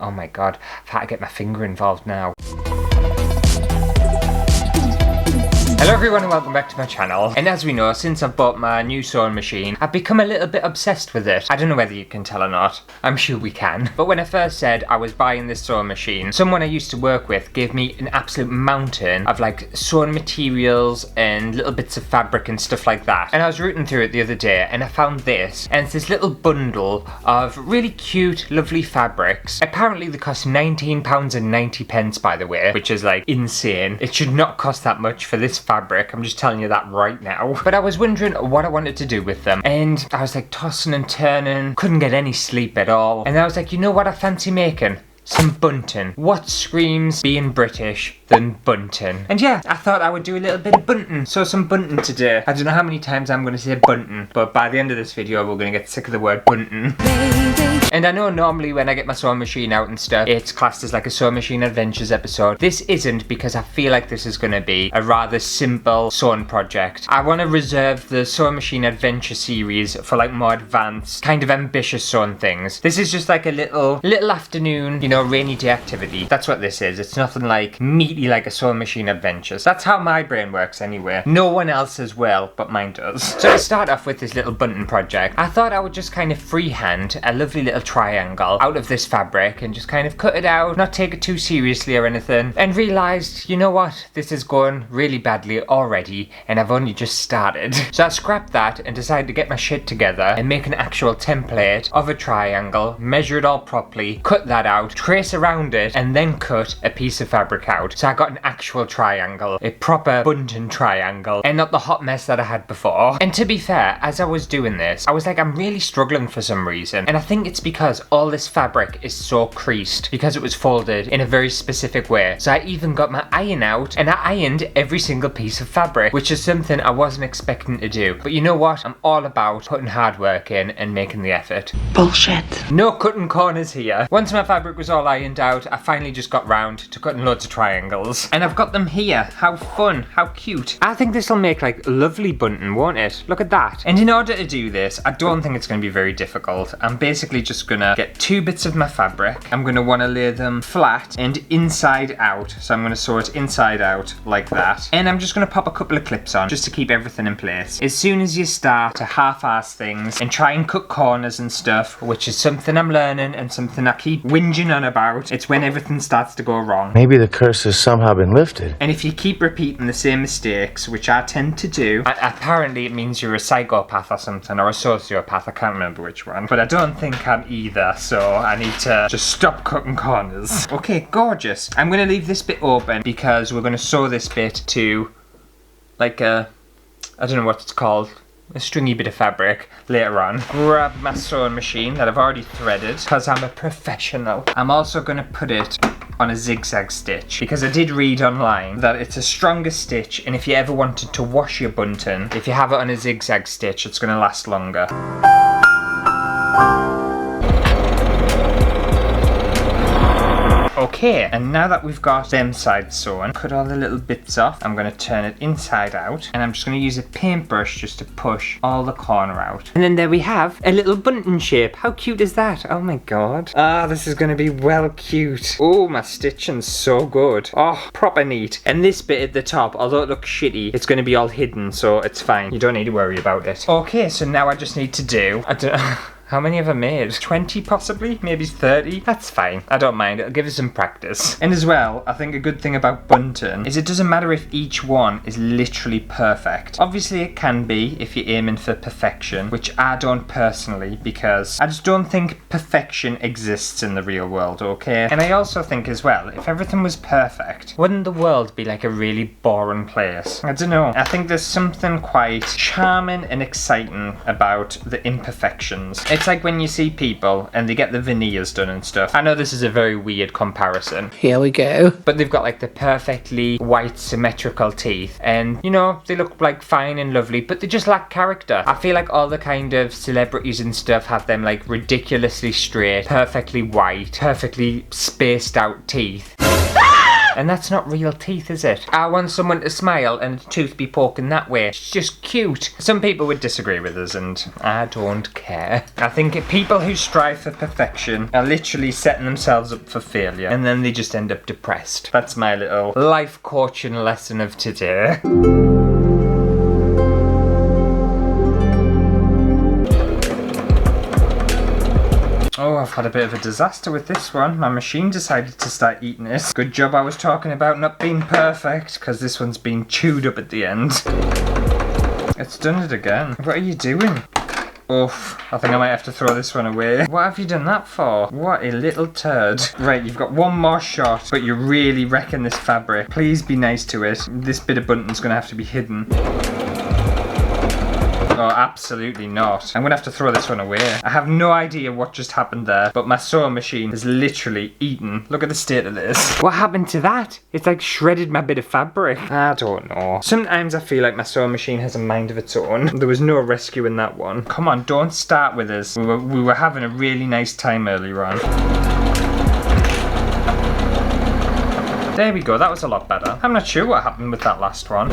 Oh my god, I've had to get my finger involved now. Hello everyone and welcome back to my channel. And as we know, since I've bought my new sewing machine, I've become a little bit obsessed with it. I don't know whether you can tell or not. I'm sure we can. But when I first said I was buying this sewing machine, someone I used to work with gave me an absolute mountain of like sewing materials and little bits of fabric and stuff like that. And I was rooting through it the other day and I found this. And it's this little bundle of really cute, lovely fabrics. Apparently they cost £19.90 by the way, which is like insane. It should not cost that much for this fabric, I'm just telling you that right now. But I was wondering what I wanted to do with them, and I was like tossing and turning, couldn't get any sleep at all, and I was like, you know what I fancy making? Some bunting. What screams being British than bunting? And yeah, I thought I would do a little bit of bunting. So some bunting today. I don't know how many times I'm going to say bunting, but by the end of this video we're going to get sick of the word bunting. And I know normally when I get my sewing machine out and stuff, it's classed as like a sewing machine adventures episode. This isn't, because I feel like this is going to be a rather simple sewing project. I want to reserve the sewing machine adventure series for like more advanced, kind of ambitious sewing things. This is just like a little afternoon, you know, rainy day activity. That's what this is. It's nothing like meaty like a sewing machine adventures. That's how my brain works anyway. No one else as well, but mine does. So to start off with this little bunting project, I thought I would just kind of freehand a lovely little triangle out of this fabric and just kind of cut it out, not take it too seriously or anything, and realised, you know what, this is going really badly already and I've only just started. So I scrapped that and decided to get my shit together and make an actual template of a triangle, measure it all properly, cut that out, trace around it, and then cut a piece of fabric out. So I got an actual triangle, a proper bunting triangle, and not the hot mess that I had before. And to be fair, as I was doing this, I was like, I'm really struggling for some reason, and I think it's because all this fabric is so creased because it was folded in a very specific way. So I even got my iron out and I ironed every single piece of fabric, which is something I wasn't expecting to do. But you know what? I'm all about putting hard work in and making the effort. Bullshit. No cutting corners here. Once my fabric was all ironed out, I finally just got round to cutting loads of triangles. And I've got them here. How fun, how cute. I think this will make like lovely bunting, won't it? Look at that. And in order to do this, I don't think it's going to be very difficult. I'm basically just gonna get two bits of my fabric. I'm gonna want to lay them flat and inside out. So I'm gonna sew it inside out like that. And I'm just gonna pop a couple of clips on just to keep everything in place. As soon as you start to half-ass things and try and cut corners and stuff, which is something I'm learning and something I keep whinging on about, it's when everything starts to go wrong. Maybe the curse has somehow been lifted. And if you keep repeating the same mistakes, which I tend to do, apparently it means you're a psychopath or something, or a sociopath, I can't remember which one. But I don't think I'm either, so I need to just stop cutting corners. Okay, gorgeous. I'm going to leave this bit open because we're going to sew this bit to like a, I don't know what it's called, a stringy bit of fabric later on. Grab my sewing machine that I've already threaded because I'm a professional. I'm also going to put it on a zigzag stitch because I did read online that it's a stronger stitch, and if you ever wanted to wash your bunting, if you have it on a zigzag stitch, it's going to last longer. Okay, and now that we've got them sides sewn, cut all the little bits off. I'm going to turn it inside out, and I'm just going to use a paintbrush just to push all the corner out. And then there we have a little bunting shape. How cute is that? Oh my god. Ah, this is going to be well cute. Oh, my stitching's so good. Oh, proper neat. And this bit at the top, although it looks shitty, it's going to be all hidden, so it's fine. You don't need to worry about it. Okay, so now I just need to do, I don't know. How many have I made? 20 possibly? Maybe 30? That's fine. I don't mind. It'll give us some practice. And as well, I think a good thing about bunting is it doesn't matter if each one is literally perfect. Obviously it can be if you're aiming for perfection, which I don't personally, because I just don't think perfection exists in the real world, okay? And I also think as well, if everything was perfect, wouldn't the world be like a really boring place? I don't know. I think there's something quite charming and exciting about the imperfections. It's like when you see people and they get the veneers done and stuff. I know this is a very weird comparison. Here we go. But they've got like the perfectly white symmetrical teeth, and you know, they look like fine and lovely, but they just lack character. I feel like all the kind of celebrities and stuff have them like ridiculously straight, perfectly white, perfectly spaced out teeth. And that's not real teeth, is it? I want someone to smile and a tooth be poking that way. It's just cute. Some people would disagree with us and I don't care. I think people who strive for perfection are literally setting themselves up for failure and then they just end up depressed. That's my little life coaching lesson of today. Oh, I've had a bit of a disaster with this one. My machine decided to start eating it. Good job I was talking about not being perfect, because this one's been chewed up at the end. It's done it again. What are you doing? Oof, I think I might have to throw this one away. What have you done that for? What a little turd. Right, you've got one more shot, but you're really wrecking this fabric. Please be nice to it. This bit of bunting's gonna have to be hidden. Oh, absolutely not. I'm gonna have to throw this one away. I have no idea what just happened there, but my sewing machine is literally eaten. Look at the state of this. What happened to that? It's like shredded my bit of fabric. I don't know. Sometimes I feel like my sewing machine has a mind of its own. There was no rescuing that one. Come on, don't start with us. We were having a really nice time earlier on. There we go, that was a lot better. I'm not sure what happened with that last one.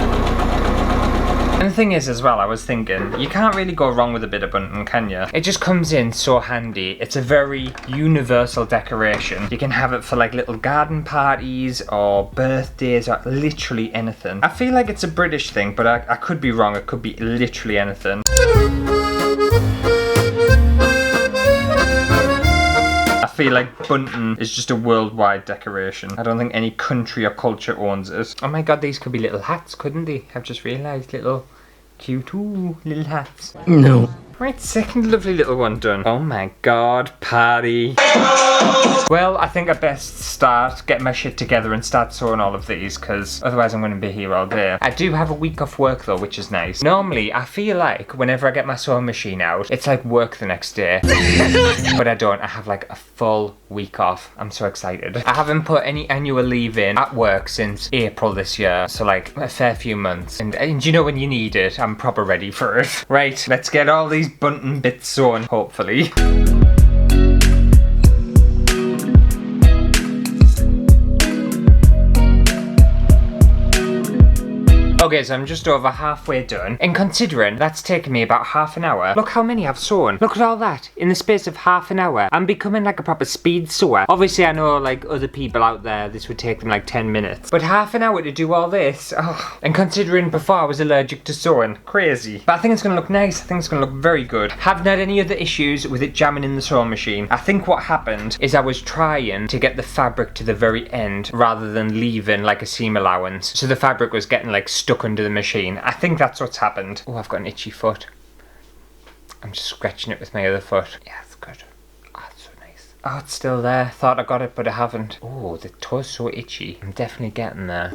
And the thing is as well, I was thinking, you can't really go wrong with a bit of bunting, can you? It just comes in so handy. It's a very universal decoration. You can have it for like little garden parties or birthdays or literally anything. I feel like it's a British thing, but I could be wrong. It could be literally anything. I feel like bunting is just a worldwide decoration. I don't think any country or culture owns it. Oh my god, these could be little hats, couldn't they? I've just realised, little cute, ooh, little hats. No. Right, second lovely little one done. Oh my god, party. Well, I think I best start getting my shit together and start sewing all of these, because otherwise I'm going to be here all day. I do have a week off work though, which is nice. Normally, I feel like whenever I get my sewing machine out, it's like work the next day. But I don't. I have like a full week off. I'm so excited. I haven't put any annual leave in at work since April this year, so like a fair few months. And you know when you need it, I'm proper ready for it. Right, let's get all these bunting bits sewn, hopefully. Okay, so I'm just over halfway done, and considering that's taken me about half an hour, look how many I've sewn. Look at all that, in the space of half an hour. I'm becoming like a proper speed sewer. Obviously I know like other people out there, this would take them like 10 minutes. But half an hour to do all this, oh. And considering before I was allergic to sewing, crazy. But I think it's gonna look nice, I think it's gonna look very good. Haven't had any other issues with it jamming in the sewing machine. I think what happened is I was trying to get the fabric to the very end rather than leaving like a seam allowance. So the fabric was getting like stuck under the machine. I think that's what's happened. Oh, I've got an itchy foot. I'm just scratching it with my other foot. Yeah, it's good. Oh, it's so nice. Oh, it's still there. Thought I got it, but I haven't. Oh, the toe's so itchy. I'm definitely getting there.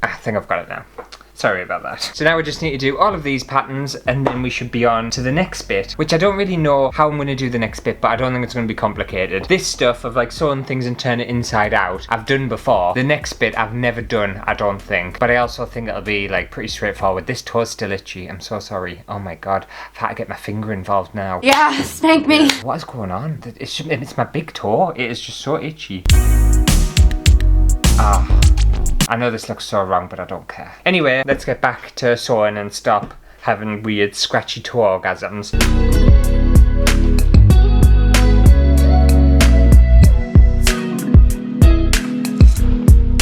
I think I've got it now. Sorry about that. So now we just need to do all of these patterns and then we should be on to the next bit, which I don't really know how I'm going to do the next bit, but I don't think it's going to be complicated. This stuff of like sewing things and turn it inside out, I've done before. The next bit I've never done, I don't think. But I also think it'll be like pretty straightforward. This toe's still itchy. I'm so sorry. Oh my god. I've had to get my finger involved now. Yeah, spank me. What is going on? It's my big toe. It is just so itchy. Ah. I know this looks so wrong, but I don't care. Anyway, let's get back to sewing and stop having weird scratchy toe orgasms.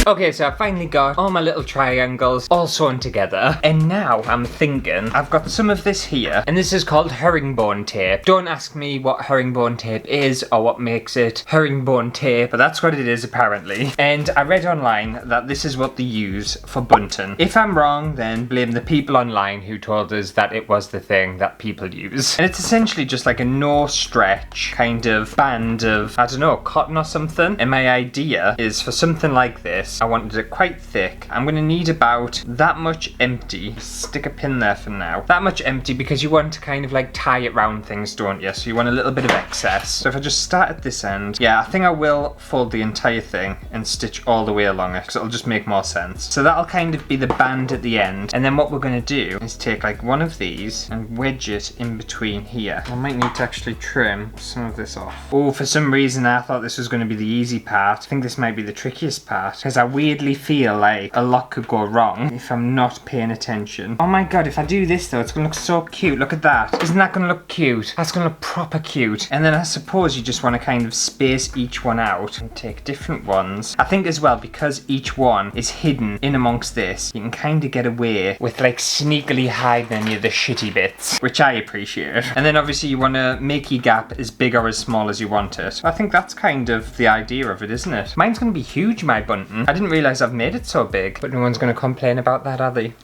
Okay, so I finally got all my little triangles all sewn together. And now I'm thinking, I've got some of this here, and this is called herringbone tape. Don't ask me what herringbone tape is or what makes it herringbone tape, but that's what it is apparently. And I read online that this is what they use for bunting. If I'm wrong, then blame the people online who told us that it was the thing that people use. And it's essentially just like a no stretch kind of band of, I don't know, cotton or something. And my idea is for something like this, I wanted it quite thick. I'm gonna need about that much empty. Stick a pin there for now. That much empty because you want to kind of like tie it round things, don't you? So you want a little bit of excess. So if I just start at this end, yeah, I think I will fold the entire thing and stitch all the way along it because it'll just make more sense. So that'll kind of be the band at the end. And then what we're gonna do is take like one of these and wedge it in between here. I might need to actually trim some of this off. Oh, for some reason I thought this was gonna be the easy part. I think this might be the trickiest part because I weirdly feel like a lot could go wrong if I'm not paying attention. Oh my god, if I do this though, it's gonna look so cute. Look at that. Isn't that gonna look cute? That's gonna look proper cute. And then I suppose you just want to kind of space each one out and take different ones. I think as well, because each one is hidden in amongst this, you can kind of get away with like sneakily hiding any of the shitty bits, which I appreciate. And then obviously you want to make your gap as big or as small as you want it. I think that's kind of the idea of it, isn't it? Mine's gonna be huge, my bunting. I didn't realise I've made it so big, but no one's gonna complain about that, are they?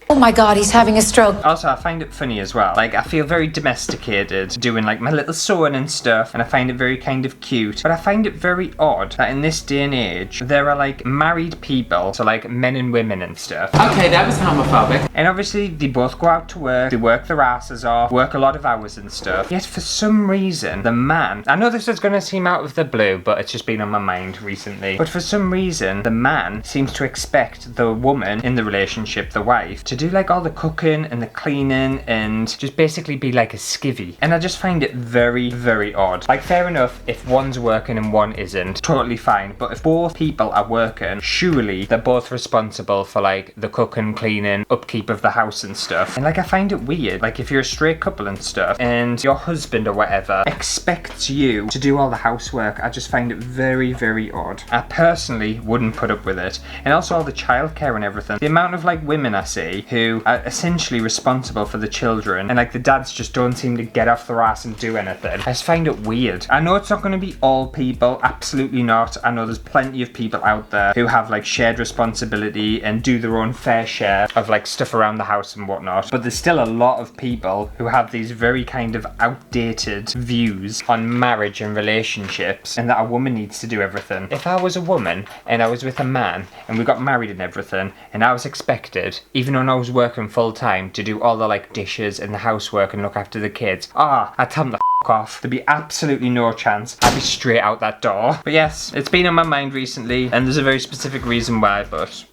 Oh my god, he's having a stroke. Also, I find it funny as well. Like, I feel very domesticated doing like my little sewing and stuff, and I find it very kind of cute. But I find it very odd that in this day and age, there are like married people, so like men and women and stuff. Okay, that was homophobic. And obviously, they both go out to work, they work their asses off, work a lot of hours and stuff. Yet for some reason, the man, I know this is gonna seem out of the blue, but it's just been on my mind recently. But for some reason, the man seems to expect the woman in the relationship, the wife, to do like all the cooking and the cleaning and just basically be like a skivvy. And I just find it very, very odd. Like, fair enough, if one's working and one isn't, totally fine. But if both people are working, surely they're both responsible for like the cooking, cleaning, upkeep of the house and stuff. And like, I find it weird. Like, if you're a straight couple and stuff and your husband or whatever expects you to do all the housework, I just find it very, very odd. I personally wouldn't put up with it. And also all the childcare and everything. The amount of like women I see who are essentially responsible for the children, and like the dads just don't seem to get off their ass and do anything. I just find it weird. I know it's not going to be all people, absolutely not. I know there's plenty of people out there who have like shared responsibility and do their own fair share of like stuff around the house and whatnot, but there's still a lot of people who have these very kind of outdated views on marriage and relationships, and that a woman needs to do everything. If I was a woman and I was with a man and we got married and everything, and I was expected, even when I was working full time, to do all the like dishes and the housework and look after the kids, I'd tell them the off. There'd be absolutely no chance. I'd be straight out that door. But yes, it's been on my mind recently, and there's a very specific reason why, but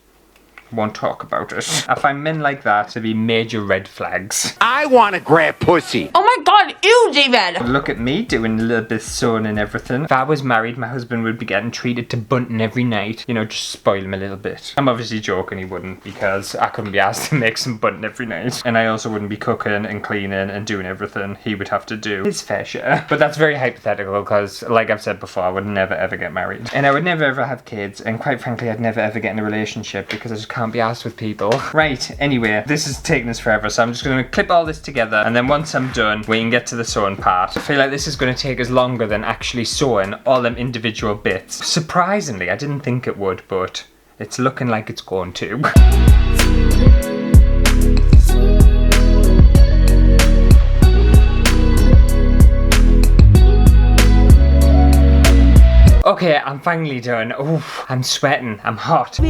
won't talk about it. I find men like that to be major red flags. I want to grab pussy. Oh my god, ew, David! But look at me doing a little bit of sewing and everything. If I was married, my husband would be getting treated to Bunting every night. You know, just spoil him a little bit. I'm obviously joking, he wouldn't, because I couldn't be asked to make some Bunting every night. And I also wouldn't be cooking and cleaning and doing everything. He would have to do his fair share. But that's very hypothetical, because like I've said before, I would never ever get married. And I would never ever have kids, and quite frankly, I'd never ever get in a relationship because I just can't be asked with people. Right, anyway, this is taking us forever, so I'm just going to clip all this together, and then once I'm done, we can get to the sewing part. I feel like this is going to take us longer than actually sewing all them individual bits. Surprisingly, I didn't think it would, but it's looking like it's going to. Okay, I'm finally done. Oof, I'm sweating, I'm hot.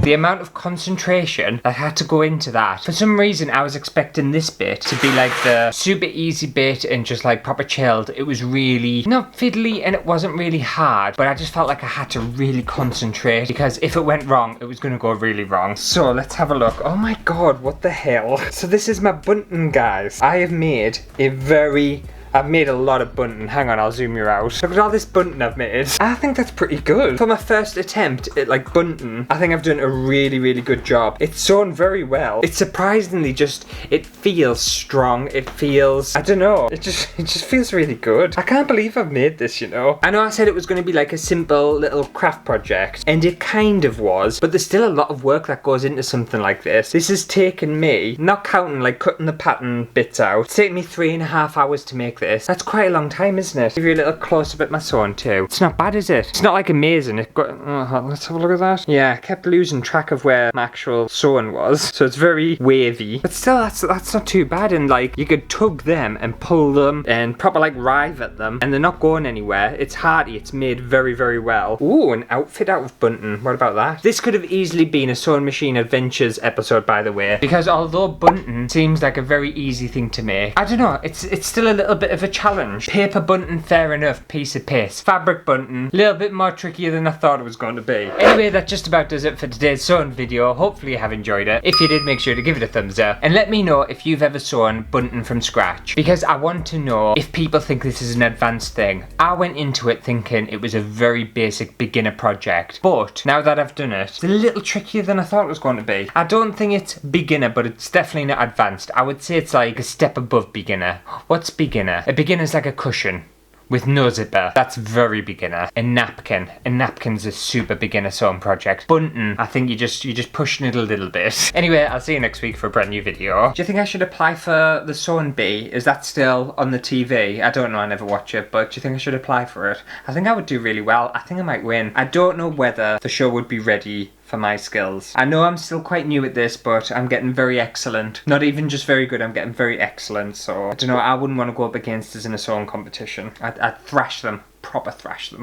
The amount of concentration that had to go into that. For some reason, I was expecting this bit to be like the super easy bit and just like proper chilled. It was really not fiddly and it wasn't really hard, but I just felt like I had to really concentrate because if it went wrong, it was gonna go really wrong. So let's have a look. Oh my god, what the hell? So this is my bunting, guys. I've made a lot of bunting. Hang on, I'll zoom you out. Look at all this bunting I've made. I think that's pretty good. For my first attempt at like bunting, I think I've done a really, really good job. It's sewn very well. It's surprisingly it feels strong. It feels, I don't know, it just feels really good. I can't believe I've made this, you know. I know I said it was going to be like a simple little craft project, and it kind of was, but there's still a lot of work that goes into something like this. This has taken me, not counting like cutting the pattern bits out, it's taken me 3.5 hours to make this. this. That's quite a long time, isn't it? Give you a little close-up at my sewing too. It's not bad, is it? It's not like amazing. It got, let's have a look at that. Yeah, I kept losing track of where my actual sewing was, so it's very wavy. But still, that's not too bad. And like, you could tug them and pull them and proper like rive at them, and they're not going anywhere. It's hearty. It's made very, very well. Ooh, an outfit out of Bunting. What about that? This could have easily been a Sewing Machine Adventures episode, by the way, because although Bunting seems like a very easy thing to make, I don't know, it's still a little bit of a challenge. Paper Bunting, fair enough, piece of piss. Fabric Bunting, a little bit more trickier than I thought it was going to be. Anyway, that just about does it for today's sewing video. Hopefully you have enjoyed it. If you did, make sure to give it a thumbs up and let me know if you've ever sewn Bunting from scratch, because I want to know if people think this is an advanced thing. I went into it thinking it was a very basic beginner project, but now that I've done it, it's a little trickier than I thought it was going to be. I don't think it's beginner, but it's definitely not advanced. I would say it's like a step above beginner. What's beginner? A beginner's like a cushion with no zipper. That's very beginner. A napkin. A napkin's a super beginner sewing project. Bunting, I think you're just pushing it a little bit. Anyway, I'll see you next week for a brand new video. Do you think I should apply for the sewing bee? Is that still on the TV? I don't know, I never watch it, but do you think I should apply for it? I think I would do really well. I think I might win. I don't know whether the show would be ready for my skills. I know I'm still quite new at this, but I'm getting very excellent. Not even just very good, I'm getting very excellent. So I don't know, I wouldn't want to go up against us in a sewing competition. I'd thrash them, proper thrash them.